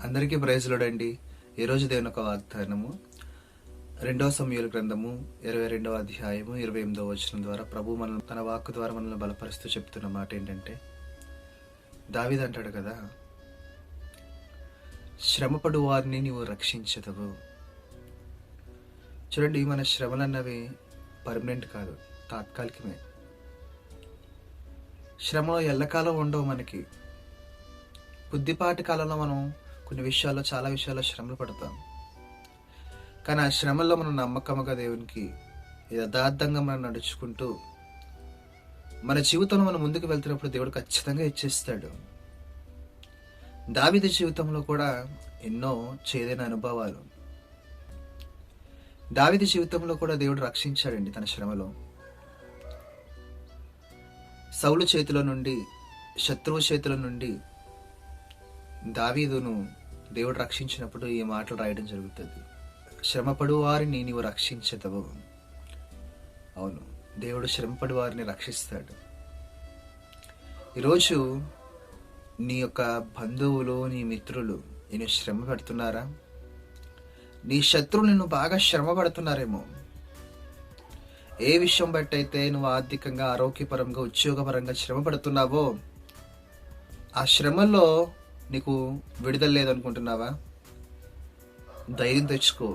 అందరికీ praise lord అండి. ఈరోజు దేవుని ఒక వాగ్దానము 2 సమూయేలు గ్రంథము 22వ అధ్యాయము 28వ వచనం ద్వారా ప్రభు మనల్ని తన వాక్కు ద్వారా మనల్ని బలపరుస్తూ చెప్తున్న మాట ఏంటంటే, దావీదు అంటాడు కదా, శ్రమపడు వారిని నీవు రక్షించదవు. చూడండి, మన శ్రమలు అన్నవి పర్మనెంట్ కాదు, తాత్కాలికమే. శ్రమలో ఎల్లకాలం ఉండవు. మనకి కొద్దిపాటి కాలంలో మనం కొన్ని విషయాల్లో, చాలా విషయాల్లో శ్రమలు పడతాం. కానీ ఆ శ్రమల్లో మనం నమ్మకంగా దేవునికి యథార్థంగా మనం నడుచుకుంటూ మన జీవితంలో మనం ముందుకు వెళ్తున్నప్పుడు దేవుడు ఖచ్చితంగా ఇచ్చేస్తాడు. దావీదు జీవితంలో కూడా ఎన్నో చేదైన అనుభవాలు. దావీదు జీవితంలో కూడా దేవుడు రక్షించాడండి. తన శ్రమలో సౌలు చేతిలో నుండి, శత్రువు చేతిలో నుండి దావీదును దేవుడు రక్షించినప్పుడు ఈ మాటలు రాయడం జరుగుతుంది. శ్రమపడు వారిని నీవు రక్షించదవు. అవును, దేవుడు శ్రమపడు వారిని రక్షిస్తాడు. ఈరోజు నీ యొక్క బంధువులు, నీ మిత్రులు నేను శ్రమ పెడుతున్నారా? నీ శత్రువులు నిన్ను బాగా శ్రమ పడుతున్నారేమో. ఏ విషయం బట్టి అయితే నువ్వు ఆర్థికంగా, ఆరోగ్యపరంగా, ఉద్యోగపరంగా శ్రమ పడుతున్నావో, ఆ శ్రమల్లో నీకు విడుదల లేదనుకుంటున్నావా? ధైర్యం తెచ్చుకో.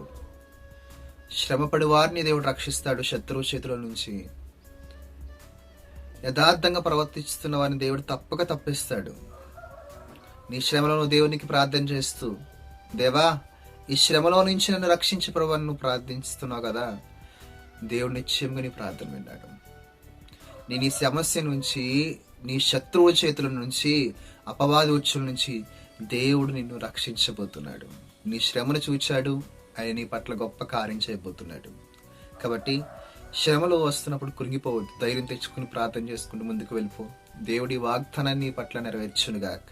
శ్రమపడి వారిని దేవుడు రక్షిస్తాడు శత్రువు చేతుల నుంచి. యథార్థంగా ప్రవర్తిస్తున్న వారిని దేవుడు తప్పక తప్పిస్తాడు. నీ శ్రమలో నువ్వు దేవునికి ప్రార్థన చేస్తూ, దేవా ఈ శ్రమలో నుంచి నన్ను రక్షించి ప్రభు అని నువ్వు ప్రార్థిస్తున్నావు కదా, దేవుడు నిశ్చయంగా నీ ప్రార్థన విన్నాడు. నేను ఈ సమస్య నుంచి, నీ శత్రువు చేతుల నుంచి, అపవాది ఉచ్చుల నుంచి దేవుడు నిన్ను రక్షించబోతున్నాడు. నీ శ్రమను చూచాడు, ఆయన నీ పట్ల గొప్ప కార్యం చేయబోతున్నాడు. కాబట్టి శ్రమలు వస్తున్నప్పుడు కృంగిపోవద్దు. ధైర్యం తెచ్చుకుని ప్రార్థన చేసుకుంటూ ముందుకు వెళ్ళిపో. దేవుడి వాగ్దానాన్ని నీ పట్ల నెరవేర్చునుగాక.